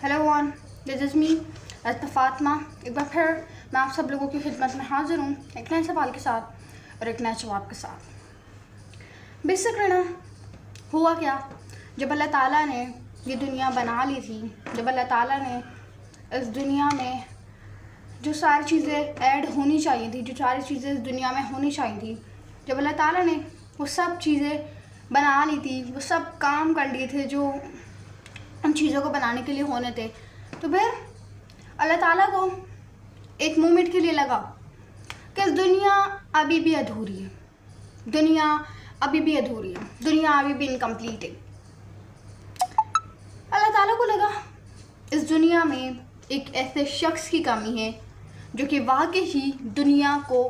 Hello one, this is me Fatima. एक बार फिर मैं आप सब लोगों की खिदमत में हाजिर हूँ एक नए सवाल के साथ और एक नए जवाब के साथ। बेसिकली ना हुआ क्या, जब अल्लाह ताला ने ये दुनिया बना ली थी, जब अल्लाह ताला ने इस दुनिया में जो सारी चीज़ें ऐड होनी चाहिए थी, जो सारी चीज़ें इस दुनिया में होनी चाहिए थी, जब अल्लाह ताला ने वो सब चीज़ें बना ली थी, वो सब काम कर लिए थे जो उन चीज़ों को बनाने के लिए होने थे, तो फिर अल्लाह ताला को एक मोमेंट के लिए लगा कि दुनिया अभी भी अधूरी है, दुनिया अभी भी अधूरी है, दुनिया अभी भी इनकम्प्लीट है। अल्लाह ताला को लगा इस दुनिया में एक ऐसे शख्स की कमी है जो कि वाकई ही दुनिया को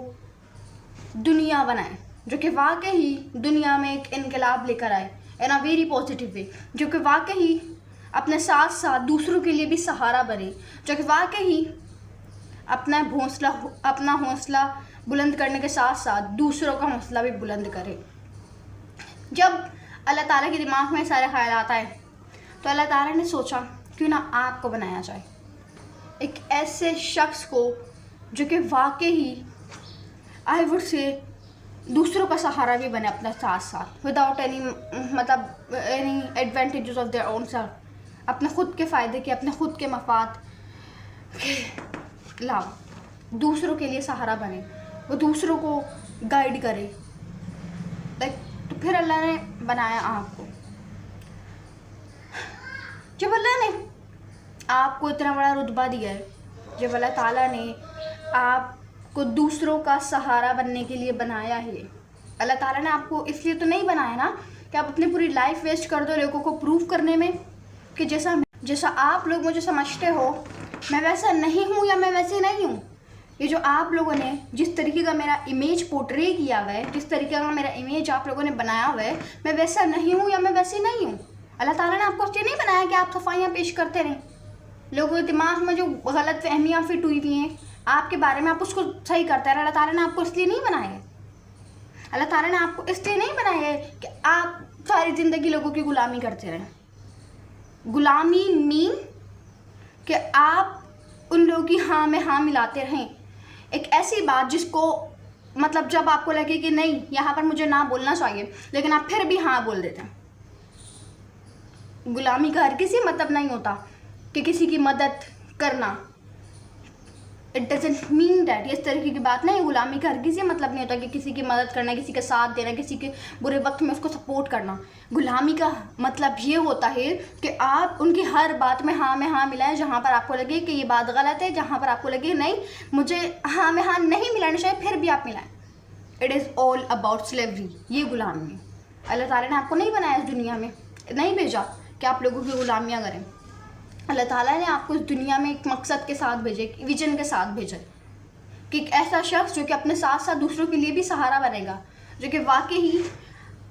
दुनिया बनाए, जो कि वाकई ही दुनिया में एक इनकलाब लेकर आए इन अ वेरी पॉजिटिव वे, जो कि वाकई ही अपने साथ साथ दूसरों के लिए भी सहारा बने, जो कि वाकई ही अपना हौसला बुलंद करने के साथ साथ दूसरों का हौसला भी बुलंद करे। जब अल्लाह ताला के दिमाग में सारे ख्यालात आए तो अल्लाह ताला ने सोचा क्यों ना आपको बनाया जाए, एक ऐसे शख्स को जो कि वाकई ही आई वुड से दूसरों का सहारा भी बने अपने साथ साथ, without any any advantages of their own self, अपने ख़ुद के फ़ायदे के, अपने ख़ुद के मफाद के लाभ, दूसरों के लिए सहारा बने, वो दूसरों को गाइड करे। तो फिर अल्लाह ने बनाया आपको। जब अल्लाह ने आपको इतना बड़ा रुतबा दिया है, जब अल्लाह ताला ने आपको दूसरों का सहारा बनने के लिए बनाया है, अल्लाह ताला ने आपको इसलिए तो नहीं बनाया ना कि आप अपनी पूरी लाइफ वेस्ट कर दो लोगों को प्रूव करने में कि जैसा आप लोग मुझे समझते हो मैं वैसा नहीं हूँ या मैं वैसे नहीं हूँ। ये जो आप लोगों ने जिस तरीके का मेरा इमेज पोर्ट्रे किया हुआ है, जिस तरीके का मेरा इमेज आप लोगों ने बनाया हुआ है, मैं वैसा नहीं हूँ या मैं वैसे नहीं हूँ। अल्लाह ताला ने आपको इसलिए नहीं बनाया कि आप सफाइयाँ पेश करते रहें, लोगों के दिमाग में जो गलत फहमियाँ फिट हुई हुई हैं आपके बारे में आप उसको सही करते हैं। अल्लाह ताला ने आपको इसलिए नहीं बनाया है, अल्लाह ताला ने आपको इसलिए नहीं बनाया है कि आप सारी ज़िंदगी लोगों की गुलामी करते रहें। गुलामी मीन कि आप उन लोगों की हाँ में हाँ मिलाते रहें, एक ऐसी बात जिसको मतलब जब आपको लगे कि नहीं यहाँ पर मुझे ना बोलना चाहिए लेकिन आप फिर भी हाँ बोल देते हैं। गुलामी का हर किसी मतलब नहीं होता कि किसी की मदद करना, इट डजेंट मीन डैट, इस तरीके की बात नहीं। गुलामी का हर किसी मतलब नहीं होता कि किसी की मदद करना, किसी का साथ देना, किसी के बुरे वक्त में उसको सपोर्ट करना। गुलामी का मतलब ये होता है कि आप उनकी हर बात में हाँ मिलाएं, जहाँ पर आपको लगे कि ये बात गलत है, जहाँ पर आपको लगे नहीं मुझे हाँ में हाँ नहीं मिलाना चाहिए, फिर भी आप मिलाएं। It is all about slavery, ये गुलामी है। अल्लाह ताला ने आपको नहीं बनाया इस दुनिया में, नहीं भेजा कि आप लोगों की गुलामियाँ करें। अल्लाह ताला ने आपको इस दुनिया में एक मकसद के साथ भेजे, एक विजन के साथ भेजा कि एक ऐसा शख्स जो कि अपने साथ साथ दूसरों के लिए भी सहारा बनेगा, जो कि वाकई ही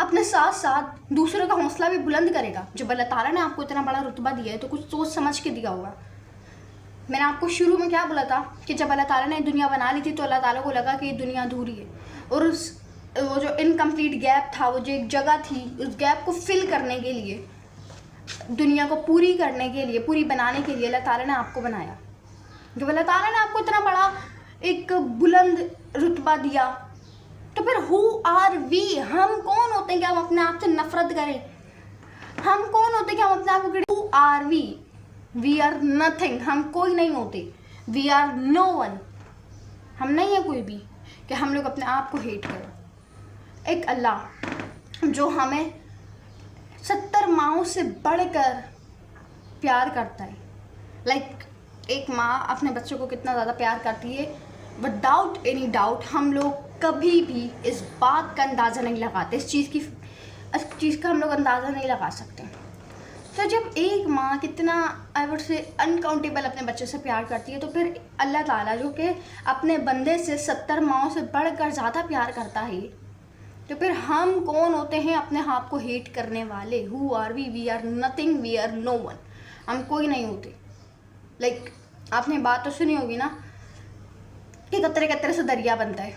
अपने साथ साथ दूसरों का हौसला भी बुलंद करेगा। जब अल्लाह ताला ने आपको इतना बड़ा रुतबा दिया है तो कुछ सोच समझ के दिया होगा। मैंने आपको शुरू में क्या बोला था कि जब अल्लाह ताला ने दुनिया बना ली थी तो अल्लाह ताला को लगा कि ये दुनिया अधूरी है, और वो जो इनकम्प्लीट गैप था, वो जो एक जगह थी, उस गैप को फिल करने के लिए, दुनिया को पूरी करने के लिए, पूरी बनाने के लिए अल्लाह ताला ने आपको बनाया। जब अल्लाह ताला ने आपको इतना बड़ा एक बुलंद रुतबा दिया तो फिर हु आर वी, हम कौन होते हैं कि हम अपने आप से नफरत करें? हम कौन होते हैं कि हम अपने आप को, who are we are nothing, हम कोई नहीं होते, वी आर नो वन, हम नहीं है कोई भी कि हम लोग अपने आप को हेट करें। एक अल्लाह जो हमें 70 माँओं से बढ़कर प्यार करता है, लाइक एक माँ अपने बच्चों को कितना ज़्यादा प्यार करती है, विदाउट एनी डाउट हम लोग कभी भी इस बात का अंदाज़ा नहीं लगाते, इस चीज़ का हम लोग अंदाज़ा नहीं लगा सकते। तो जब एक माँ कितना आई वुड से अनकाउंटेबल अपने बच्चे से प्यार करती है, तो फिर अल्लाह ताला जो कि अपने बंदे से 70 माँओं से बढ़कर ज़्यादा प्यार करता है, तो फिर हम कौन होते हैं अपने आप को हेट करने वाले? Who are we are nothing, we are no one, हम कोई नहीं होते। लाइक आपने बात तो सुनी होगी ना कि कतरे कतरे से दरिया बनता है।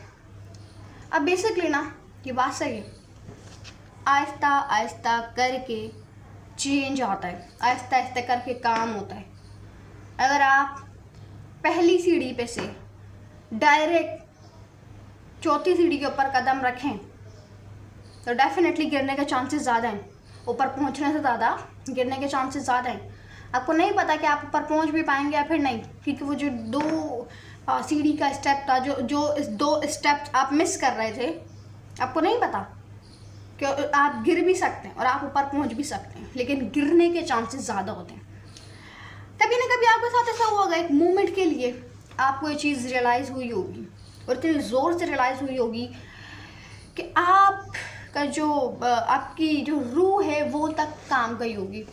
अब बेसिकली ना ये बात सही है, आहिस्ता आहिस्ता करके चेंज आता है, आहिस्ता आहिस्ता करके काम होता है। अगर आप पहली सीढ़ी पे से डायरेक्ट चौथी सीढ़ी के ऊपर कदम रखें तो डेफिनेटली गिरने के चांसेस ज़्यादा हैं। ऊपर पहुंचने से ज़्यादा गिरने के चांसेस ज़्यादा हैं। आपको नहीं पता कि आप ऊपर पहुंच भी पाएंगे या फिर नहीं, क्योंकि वो जो 2 सीढ़ी का स्टेप था, जो इस 2 स्टेप्स आप मिस कर रहे थे, आपको नहीं पता कि आप गिर भी सकते हैं और आप ऊपर पहुंच भी सकते हैं, लेकिन गिरने के चांसेस ज़्यादा होते हैं। कभी ना कभी आपके साथ ऐसा हुआ होगा, एक मोमेंट के लिए आपको ये चीज़ रियलाइज़ हुई होगी और इतनी ज़ोर से रियलाइज़ हुई होगी कि आपका जो आपकी जो रूह है वो तक काम गई होगी।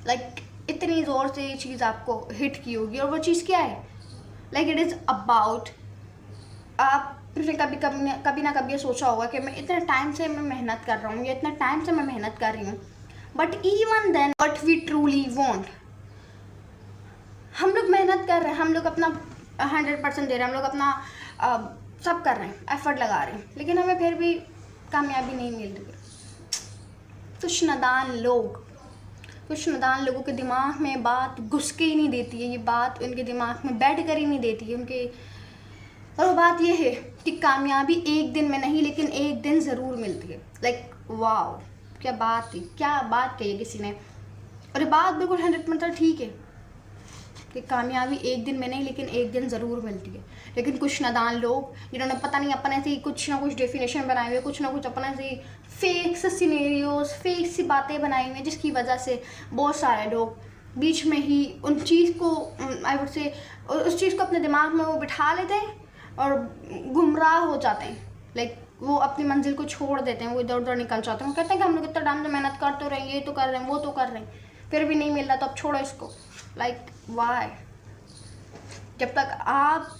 लाइक इतनी ज़ोर से ये चीज़ आपको हिट की होगी। और वो चीज़ क्या है? लाइक इट इज़ अबाउट, आपने कभी ना कभी ये सोचा होगा कि मैं इतने टाइम से मैं मेहनत कर रहा हूँ या इतना टाइम से मैं मेहनत कर रही हूँ, but even then what we truly want, हम लोग मेहनत कर रहे हैं, हम लोग अपना 100% दे रहे हैं, हम लोग अपना सब कर रहे हैं, एफर्ट लगा रहे हैं, लेकिन हमें फिर भी कामयाबी नहीं मिल रही। कुछ नादान लोगों के दिमाग में बात घुस के ही नहीं देती है, ये बात उनके दिमाग में बैठ कर ही नहीं देती है उनके। और वो बात ये है कि कामयाबी एक दिन में नहीं, लेकिन एक दिन ज़रूर मिलती है। लाइक वाओ, क्या बात थी, क्या बात कही किसी ने। और ये बात बिल्कुल 100% ठीक है कि कामयाबी एक दिन में नहीं, लेकिन एक दिन ज़रूर मिलती है। लेकिन कुछ नादान लोग जिन्होंने पता नहीं अपने से ही कुछ ना कुछ डेफिनेशन बनाए हुए, कुछ ना कुछ अपने से फेक से सिनेरियोज, फेक सी बातें बनाई हुई, जिसकी वजह से बहुत सारे लोग बीच में ही उन चीज़ को आई वुड से उस चीज़ को अपने दिमाग में वो बिठा लेते हैं और गुमराह हो जाते हैं। लाइक वो अपनी मंजिल को छोड़ देते हैं, वो इधर उधर निकल जाते हैं। वो कहते हैं कि हम लोग इतना टाइम से मेहनत कर तो रहे हैं, ये तो कर रहे हैं, वो तो कर रहे हैं, फिर भी नहीं मिल रहा, तो अब छोड़ो इसको। Like why? जब तक आप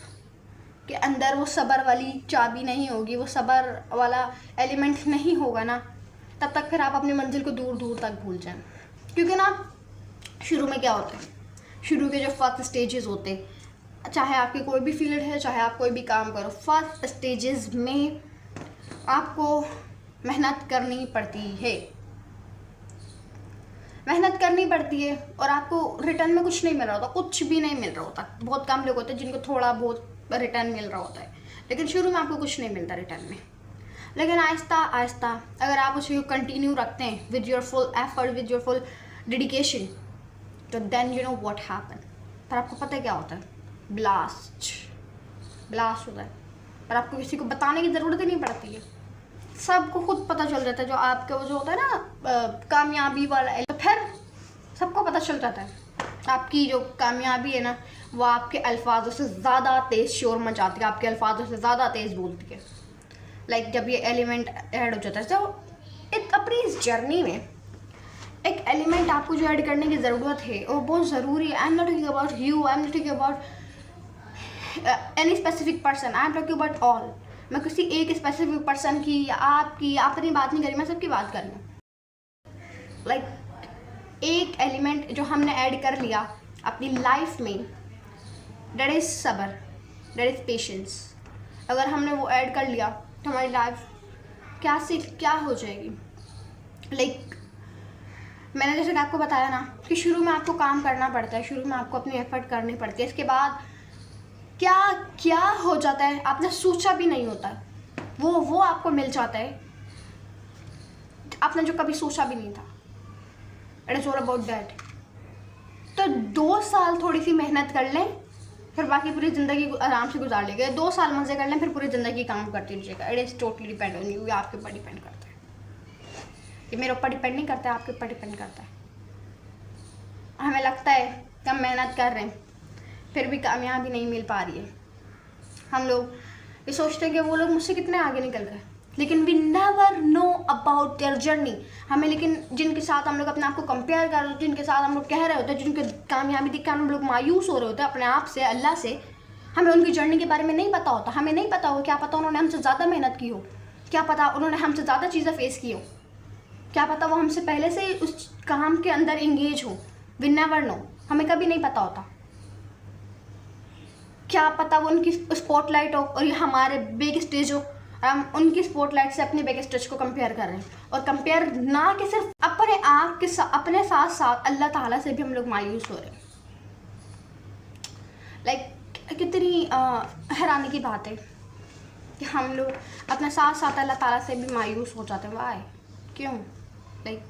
के अंदर वो सब्र वाली चाबी नहीं होगी, वो सब्र वाला एलिमेंट नहीं होगा ना, तब तक फिर आप अपनी मंजिल को दूर दूर तक भूल जाएं। क्योंकि ना शुरू में क्या होता है, शुरू के जो फर्स्ट स्टेजेस होते हैं, चाहे आपकी कोई भी फील्ड है, चाहे आप कोई भी काम करो, फर्स्ट स्टेजेस में आपको मेहनत करनी पड़ती है, मेहनत करनी पड़ती है, और आपको रिटर्न में कुछ नहीं मिल रहा होता, कुछ भी नहीं मिल रहा होता। बहुत कम लोग होते हैं जिनको थोड़ा बहुत रिटर्न मिल रहा होता है, लेकिन शुरू में आपको कुछ नहीं मिलता रिटर्न में। लेकिन आहिस्ता आहिस्ता अगर आप उसको कंटिन्यू रखते हैं with your full effort, with your full dedication, तो then you know what happen. पर आपको पता है क्या होता है? ब्लास्ट होता है। पर आपको किसी को बताने की ज़रूरत ही नहीं पड़ती है, सबको खुद पता चल जाता है। जो आपका वो जो होता है ना कामयाबी वाला, तो फिर सबको पता चल जाता है आपकी जो कामयाबी है ना, वो आपके अल्फाजों से ज़्यादा तेज़ शोर मचाती है, आपके अल्फाजों से ज़्यादा तेज़ बोलती है। लाइक जब ये एलिमेंट ऐड हो जाता है, तो अपनी इस जर्नी में एक एलिमेंट आपको जो ऐड करने की ज़रूरत है वो बहुत ज़रूरी है। I am not talking about you, I am not talking about any specific person, I am talking about all. मैं किसी एक स्पेसिफिक पर्सन की या आपकी अपनी बात नहीं करी, मैं सबकी बात कर रही हूँ। लाइक एक एलिमेंट जो हमने ऐड कर लिया अपनी लाइफ में, डेट इज़ सब्र, डेट इज़ पेशेंस। अगर हमने वो ऐड कर लिया तो हमारी लाइफ क्या से क्या हो जाएगी। लाइक मैंने जैसे कि आपको बताया ना कि शुरू में आपको काम करना पड़ता है, शुरू में आपको अपनी एफर्ट करनी पड़ती है, इसके बाद क्या क्या हो जाता है आपने सोचा भी नहीं होता, वो आपको मिल जाता है आपने जो कभी सोचा भी नहीं था। It is all about that. तो 2 साल थोड़ी सी मेहनत कर लें, फिर बाकी पूरी ज़िंदगी आराम से गुजार लेंगे। 2 साल मज़े कर लें, फिर पूरी ज़िंदगी काम करती रहिएगा। It is totally depend on you, ये आपके ऊपर डिपेंड करता है। ये मेरे ऊपर डिपेंड नहीं करता है, आपके ऊपर डिपेंड करता है। हमें लगता है कि हम मेहनत कर रहे हैं, फिर भी कामयाबी नहीं मिल पा रही है। हम लोग ये सोचते हैं कि वो लोग मुझसे कितने आगे निकल गए, लेकिन we never know about their journey. हमें लेकिन जिनके साथ हम लोग अपने आप को कंपेयर कर रहे होते हैं, जिनके साथ हम लोग कह रहे होते हैं, जिनके कामयाबी देख कर हम लोग मायूस हो रहे होते हैं अपने आप से, अल्लाह से, हमें उनकी जर्नी के बारे में नहीं पता होता। हमें नहीं पता हो, क्या पता उन्होंने हमसे ज़्यादा मेहनत की हो, क्या पता उन्होंने हमसे ज़्यादा चीज़ें फेस की हो, क्या पता वो हमसे पहले से उस काम के अंदर इंगेज हो। वी नेवर नो, हमें कभी नहीं पता होता। क्या पता वो उनकी स्पॉटलाइट हो और ये हमारे बिग स्टेज हो, और हम उनकी स्पॉटलाइट से अपने बिग स्टेज को कंपेयर कर रहे हैं। और कंपेयर ना कि सिर्फ अपने आप के साथ, अपने साथ साथ अल्लाह ताला से भी हम लोग मायूस हो रहे हैं। लाइक कितनी हैरानी की बात है कि हम लोग अपने साथ साथ अल्लाह ताला से भी मायूस हो जाते हैं। वाई, क्यों? लाइक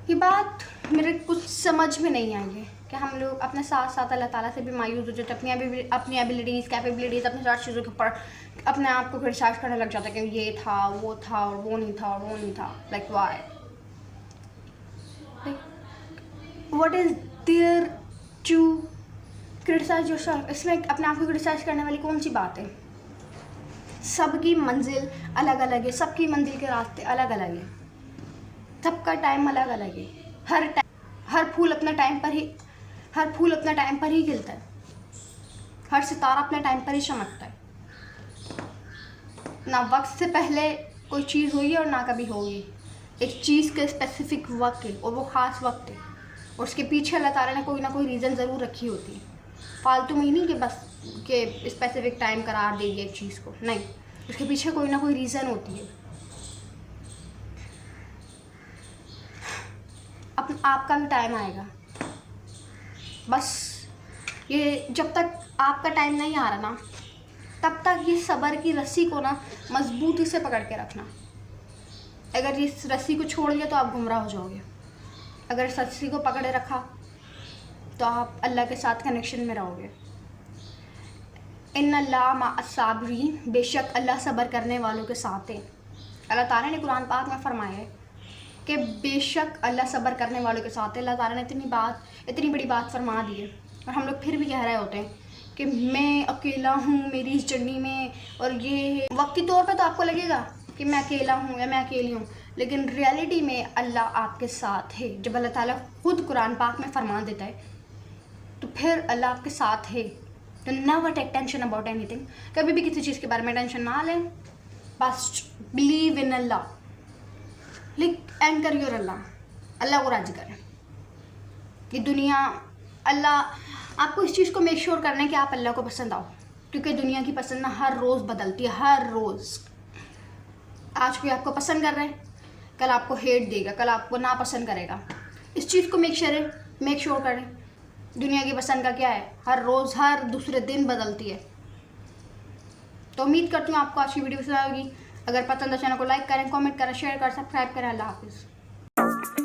ये बात मेरे कुछ समझ में नहीं आई है कि हम लोग अपने साथ साथ अल्लाह ताला से भी मायूस हो जाते हैं, अपनी एबिलिटीज़, कैपेबिलिटीज़, अपनी सारी चीज़ों के ऊपर अपने आप को क्रिटिसाइज करने लग जाता है कि ये था, वो था, और वो नहीं था, और वो नहीं था। Like why, what is there to criticise yourself? इसमें अपने आप को क्रिटिसाइज करने वाली कौन सी बात है? सबकी मंजिल अलग अलग है, सबकी मंजिल के रास्ते अलग अलग है, सबका टाइम अलग अलग है। हर फूल अपना टाइम पर ही खिलता है, हर सितारा अपने टाइम पर ही चमकता है। ना वक्त से पहले कोई चीज़ हुई है और ना कभी होगी। एक चीज़ का स्पेसिफिक वक्त है और वो ख़ास वक्त है, और उसके पीछे अल्लाह ताला ने कोई ना कोई रीज़न ज़रूर रखी होती है। फालतू में ही नहीं कि बस के स्पेसिफिक टाइम करार दे दिया एक चीज़ को, नहीं, उसके पीछे कोई ना कोई रीज़न होती है। आपका भी टाइम आएगा, बस ये जब तक आपका टाइम नहीं आ रहा ना, तब तक ये सब्र की रस्सी को ना मजबूती से पकड़ के रखना। अगर इस रस्सी को छोड़ दिया तो आप गुमराह हो जाओगे। अगर इस रस्सी को पकड़े रखा तो आप अल्लाह के साथ कनेक्शन में रहोगे। इन्नल्लाह मअस-साबिरीन, बेशक अल्लाह सब्र करने वालों के साथ है। अल्लाह ताला ने कुरान पाक में फरमाया है कि बेशक अल्लाह सब्र करने वालों के साथ है। अल्लाह ताला ने इतनी बड़ी बात फरमा दी है, और हम लोग फिर भी कह रहे होते हैं कि मैं अकेला हूँ मेरी इस जर्नी में, और ये वक्ती तौर पे तो आपको लगेगा कि मैं अकेला हूँ या मैं अकेली हूँ, लेकिन रियलिटी में अल्लाह आपके साथ है। जब अल्लाह ताला खुद कुरान पाक में फरमा देता है तो फिर अल्लाह आपके साथ है। तो never take tension about anything. कभी भी किसी चीज़ के बारे में टेंशन ना लें, बस believe in Allah, anchor your Allah को राजी करें। कि दुनिया, अल्लाह आपको इस चीज़ को मेक श्योर करना है कि आप अल्लाह को पसंद आओ, क्योंकि दुनिया की पसंद ना हर रोज़ बदलती है, हर रोज़। आज कोई आपको पसंद कर रहा है, कल आपको हेट देगा, कल आपको ना पसंद करेगा। इस चीज़ को मेक श्योर करें। दुनिया की पसंद का क्या है, हर रोज़ हर दूसरे दिन बदलती है। तो उम्मीद करती हूँ आपको आज की वीडियो पसंद आएगी। अगर पसंद है चैनल को लाइक करें, कमेंट करें, शेयर करें, सब्सक्राइब करें। अल्लाह हाफिज़।